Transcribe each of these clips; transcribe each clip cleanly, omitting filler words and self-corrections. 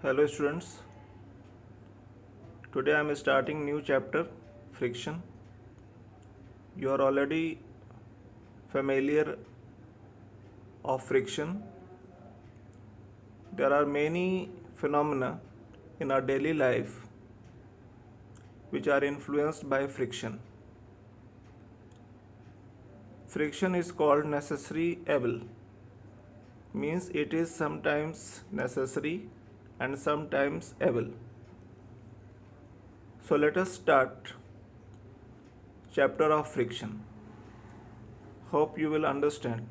Hello students, today I am starting new chapter friction. You are already familiar of friction. There are many phenomena in our daily life which are influenced by friction. Friction is called necessary evil, means it is sometimes necessary and sometimes evil. So let us start chapter of friction. Hope you will understand.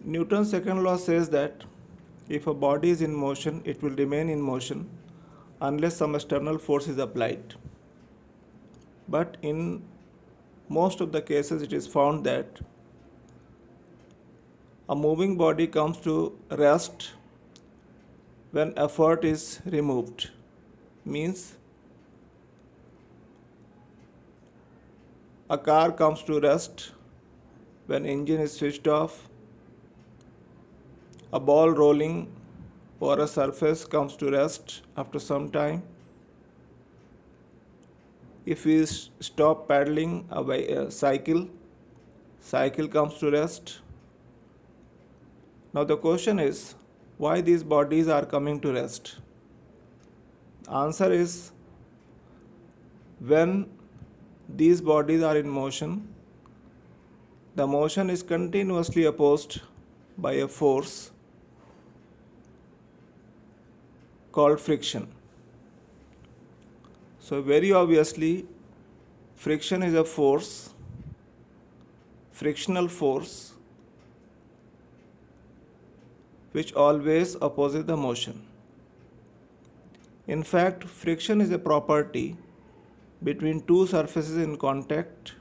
Newton's second law says that if a body is in motion, it will remain in motion unless some external force is applied. But in most of the cases, it is found that a moving body comes to rest when effort is removed. Means a car comes to rest when engine is switched off. A ball rolling over a surface comes to rest after some time. If we stop paddling a cycle comes to rest. Now the question is, why these bodies are coming to rest? The answer is, when these bodies are in motion, the motion is continuously opposed by a force called friction. So very obviously, friction is a force, frictional force, which always opposes the motion. In fact, friction is a property between two surfaces in contact,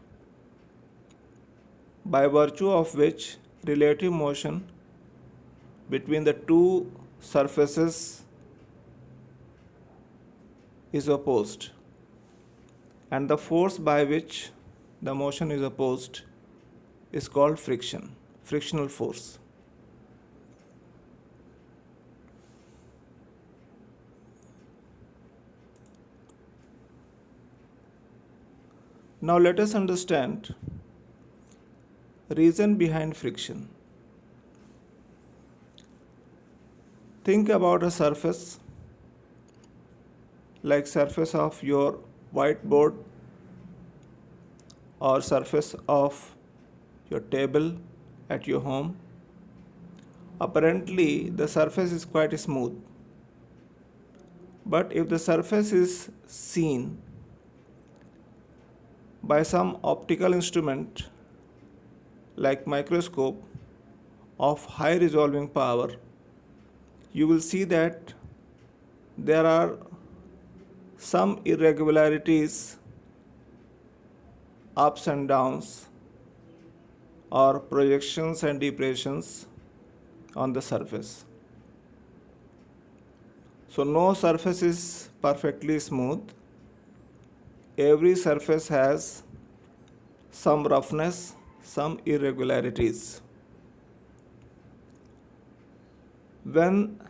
by virtue of which relative motion between the two surfaces is opposed, and the force by which the motion is opposed is called friction, frictional force. Now let us understand reason behind friction. Think about a surface like surface of your whiteboard or surface of your table at your home. Apparently the surface is quite smooth, but if the surface is seen by some optical instrument like microscope of high resolving power, you will see that there are some irregularities, ups and downs, or projections and depressions on the surface. So no surface is perfectly smooth. Every surface has some roughness, some irregularities. When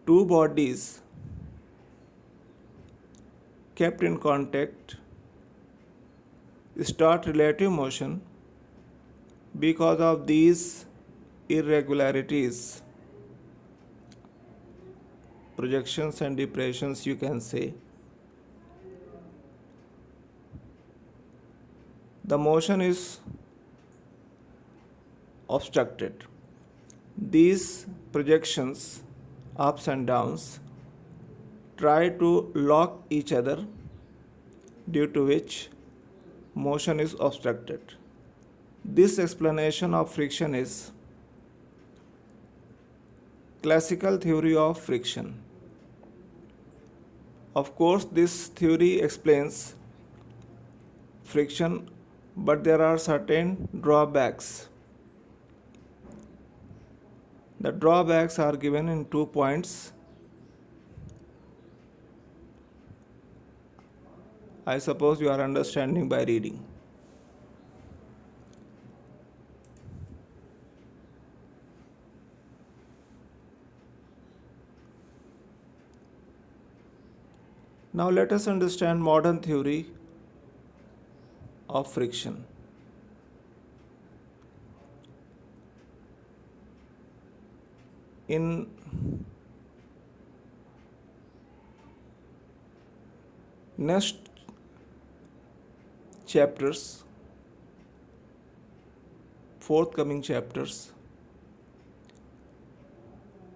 two bodies kept in contact start relative motion, because of these irregularities, projections and depressions, you can say, the motion is obstructed. These projections, ups and downs, try to lock each other, due to which motion is obstructed. This explanation of friction is classical theory of friction. Of course, this theory explains friction, but there are certain drawbacks. The drawbacks are given in 2 points. I suppose you are understanding by reading. Now let us understand modern theory of friction. In next chapters, forthcoming chapters,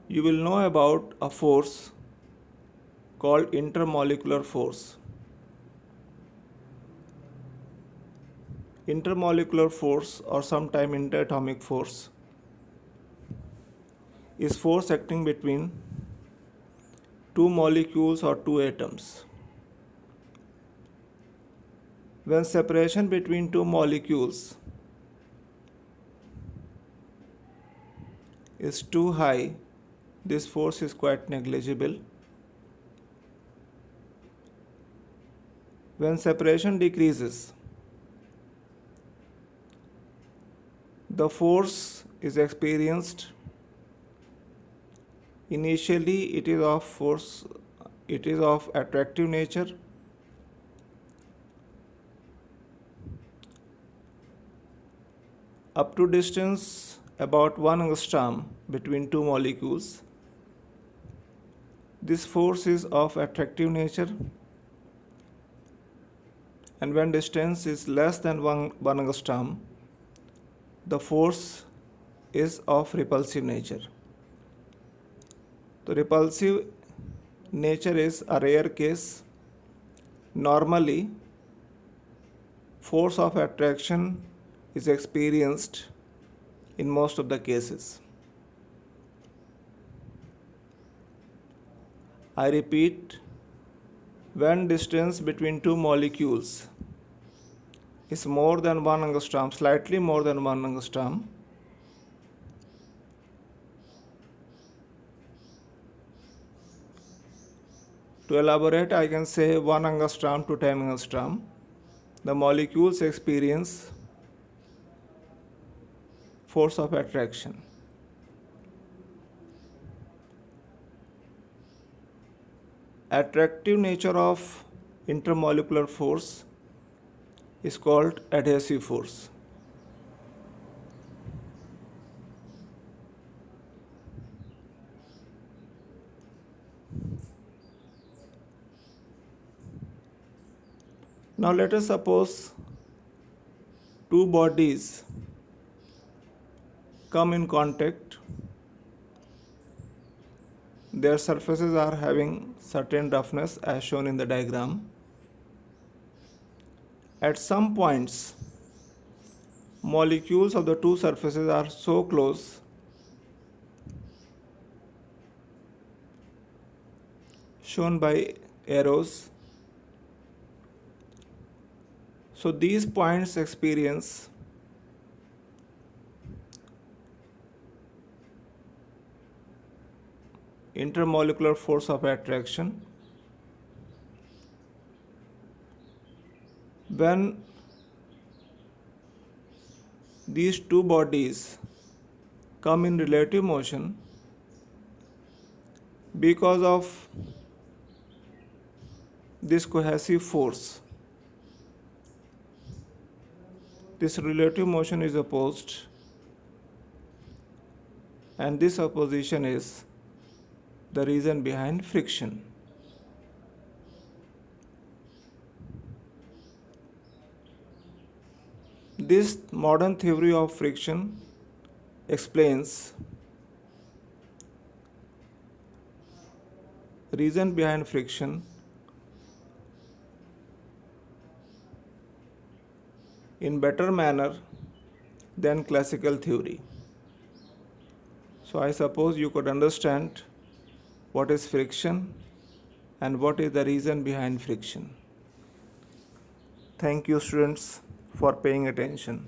you will know about a force called intermolecular force. Intermolecular force, or sometime interatomic force, is force acting between two molecules or two atoms. When separation between two molecules is too high, this force is quite negligible. When separation decreases, the force is experienced. Initially, it is of attractive nature. Up to distance about 1 angstrom between two molecules, this force is of attractive nature, and when distance is less than 1 angstrom, the force is of repulsive nature. The repulsive nature is a rare case. Normally, force of attraction is experienced in most of the cases. I repeat, when distance between two molecules is more than 1 angstrom, slightly more than 1 angstrom, to elaborate, I can say 1 angstrom to 10 angstrom, the molecules experience force of attraction. Attractive nature of intermolecular force is called adhesive force. Now let us suppose two bodies come in contact. Their surfaces are having certain roughness as shown in the diagram. At some points, molecules of the two surfaces are so close shown by arrows. So these points experience intermolecular force of attraction. When these two bodies come in relative motion, because of this cohesive force, this relative motion is opposed, and this opposition is the reason behind friction. This modern theory of friction explains reason behind friction in better manner than classical theory. So I suppose you could understand what is friction and what is the reason behind friction. Thank you, students, for paying attention.